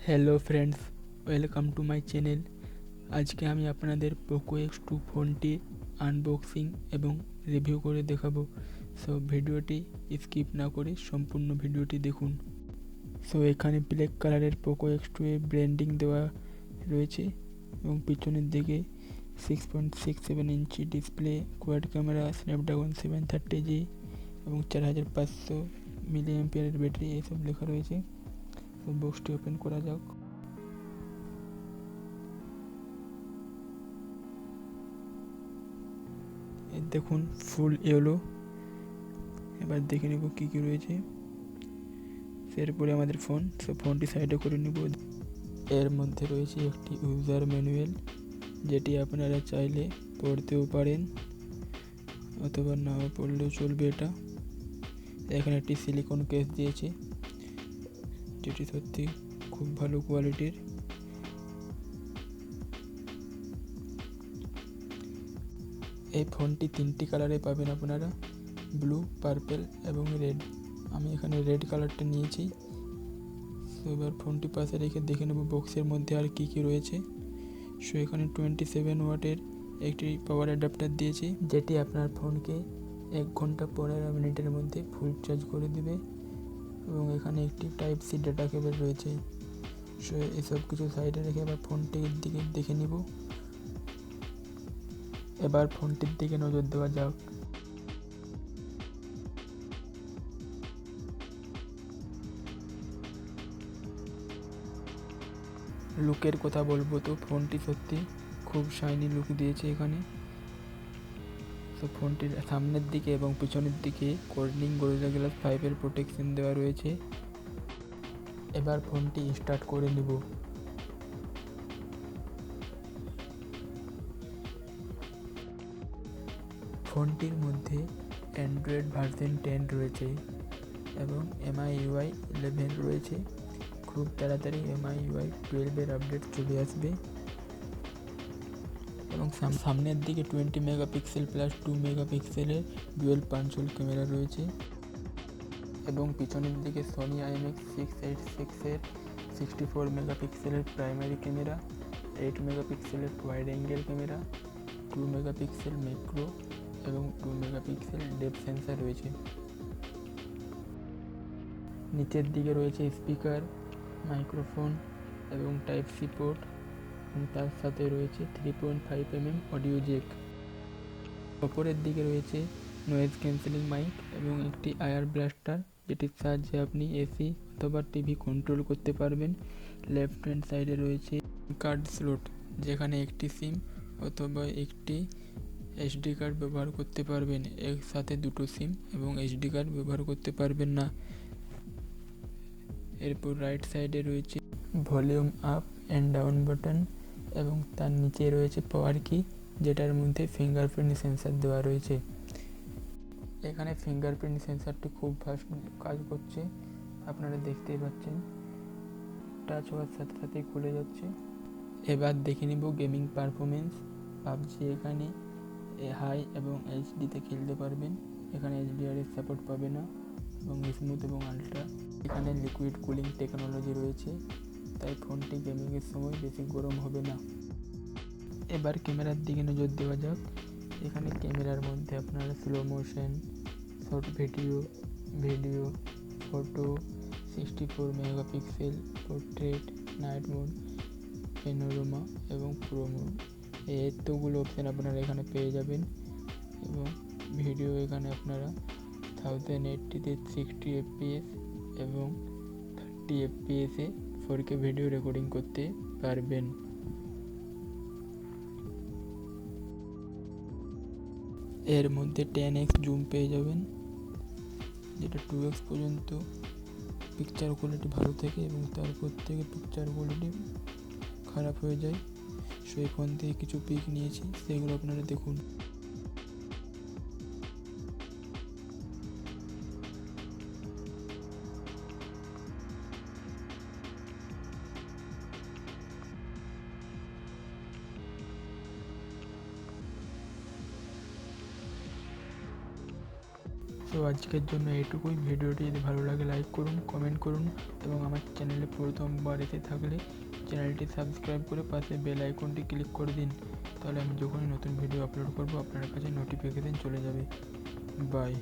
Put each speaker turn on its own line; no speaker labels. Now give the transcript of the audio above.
Hello friends, welcome to my channel. আজকে আমি আপনাদের পোকো X2 ফোনটি আনবক্সিং এবং রিভিউ করে দেখাবো। সো ভিডিওটি স্কিপ না করে সম্পূর্ণ ভিডিওটি দেখুন। সো এখানে ব্ল্যাক কালারের পোকো X2 এর ব্র্যান্ডিং দেওয়া রয়েছে এবং পিছনের দিকে 6.67 inch display, quad camera, Snapdragon 730G এবং 4500 মিলিঅ্যাম্পিয়ারের ব্যাটারি এসব লেখা রয়েছে। তো বক্সটি ওপেন করা যাক। দেখুন ফুল ইয়েলো। এবার দেখে নেব কী কী রয়েছে। এরপরে আমাদের ফোনটি সাইডে করে নেব। এর মধ্যে রয়েছে একটি ইউজার ম্যানুয়াল, যেটি আপনারা চাইলে পড়তেও পারেন অথবা নাও পড়লেও চলবে। এখানে একটি সিলিকন কেস দিয়েছে, যেটি সত্যি খুব ভালো কোয়ালিটির। এই ফোনটি 3টি কালারে পাবেন আপনারা, ব্লু, পার্পল এবং রেড। আমি এখানে রেড কালারটা নিয়েছি। এবার ফোনটি পাশে রেখে দেখে নেব বক্সের মধ্যে আর কি কি রয়েছে। এখানে 27 ওয়াটের একটি পাওয়ার অ্যাডাপ্টার দিয়েছি, যেটি আপনার ফোনকে 1 ঘন্টা 15 মিনিটের মধ্যে ফুল চার্জ করে দেবে। এবং এখানে একটি টাইপ সি ডেটা কেবল রয়েছে। এসব কিছু সাইডে রেখে এবার ফোনটির দিকে দেখে নিব। এবার ফোনটির দিকে নজর দেওয়া যাক। লুকের কথা বলবো তো ফোনটি সত্যি খুব শাইনি লুক দিয়েছে এখানে। তো ফোনটির সামনের দিকে এবং পিছনের দিকে কোর্নিং গরিলা গ্লাস 5 প্রোটেকশন দেওয়া রয়েছে। এবার ফোনটি স্টার্ট করে নিব। ফোনটির মধ্যে অ্যান্ড্রয়েড ভার্সন 10 রয়েছে এবং MIUI 11 রয়েছে। খুব তাড়াতাড়ি MIUI 12 আপডেট চলে আসবে। এবং সামনের দিকে 20 মেগাপিক্সেল প্লাস 2 মেগাপিক্সেলের ডুয়েল পাঞ্চোল ক্যামেরা রয়েছে। এবং পিছনের দিকে সোনি IMX686 এর 64 মেগাপিক্সেলের প্রাইমারি ক্যামেরা, 8 মেগাপিক্সেলের wide angle camera, 2 megapixel macro এবং 2 মেগাপিক্সেল ডেপথ সেন্সার রয়েছে। নিচের দিকে রয়েছে স্পিকার, মাইক্রোফোন এবং টাইপ সি পোর্ট, এবং তার সাথে রয়েছে 3.5mm অডিও জ্যাক। ওপরের দিকে রয়েছে নয়েজ ক্যান্সেলিং মাইক এবং একটি আয়ার ব্লাস্টার, যেটির সাহায্যে আপনি এসি অথবা টিভি কন্ট্রোল করতে পারবেন। লেফট হ্যান্ড সাইডে রয়েছে কার্ড স্লট, যেখানে একটি সিম অথবা একটি SD কার্ড ব্যবহার করতে পারবেন। এর সাথে দুটো সিম এবং SD কার্ড ব্যবহার করতে পারবেন না। এরপর রাইট সাইডে রয়েছে volume up and down button এবং তার নিচে রয়েছে পাওয়ার কি, যেটার মধ্যে ফিঙ্গারপ্রিন্ট সেন্সার দেওয়া রয়েছে। এখানে ফিঙ্গারপ্রিন্ট সেন্সারটি খুব ফাস্ট কাজ করছে, আপনারা দেখতেই পাচ্ছেন। টাচ হওয়ার সাথে সাথেই খুলে যাচ্ছে। এবার দেখে নিব গেমিং পারফরমেন্স। পাবজি এখানে হাই এবং HDতে খেলতে পারবেন। এখানে HDR এর সাপোর্ট পাবে না এবং স্মুথ এবং আলট্রা। এখানে লিকুইড কুলিং টেকনোলজি রয়েছে, তাই ফোনটি গেমিংয়ের সময় বেশি গরম হবে না। এবার ক্যামেরার দিকে নজর দেওয়া যাক। এখানে ক্যামেরার মধ্যে আপনারা slow motion, short video, photo, 64 megapixel, portrait, night mode, panorama এবং প্রো মোড, এতগুলো অপশান আপনারা এখানে পেয়ে যাবেন। এবং ভিডিও এখানে আপনারা 1080তে 60 FPS এবং 30 FPS-এ 4K ভিডিও রেকর্ডিং করতে পারবেন। এর মধ্যে 10x জুম পেয়ে যাবেন, যেটা 2x পর্যন্ত পিকচার কোয়ালিটি ভালো থাকে এবং তারপর থেকে পিকচার কোয়ালিটি খারাপ হয়ে যায়। এই ফোন থেকে কিছু পিক নিয়েছি, সেগুলো আপনারা দেখুন। তো আজকের জন্য এটুকুই। ভিডিওটি যদি ভালো লাগে লাইক করুন, কমেন্ট করুন এবং আমার চ্যানেলে প্রথমবার এসে থাকলে চ্যানেলটি সাবস্ক্রাইব করে পাশে বেল আইকনটি ক্লিক করে দিন। তাহলে আমি যখনই নতুন ভিডিও আপলোড করব আপনার কাছে নোটিফিকেশন চলে যাবে। বাই।